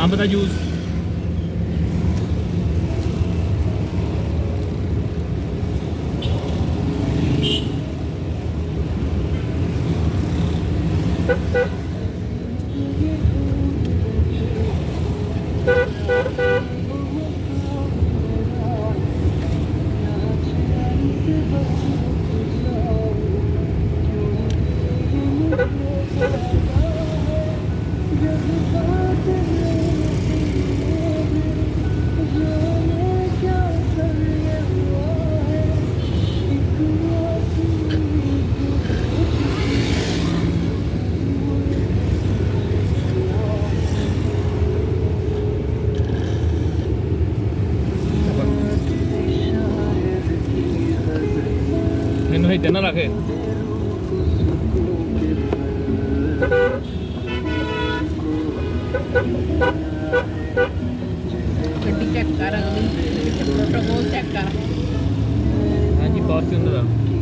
अंब का जूस मैनू हिट ना रखे गड्डी चेक कर अगली प्रोटोकॉल चेक कर हाँ जी फॉर्च्यूनर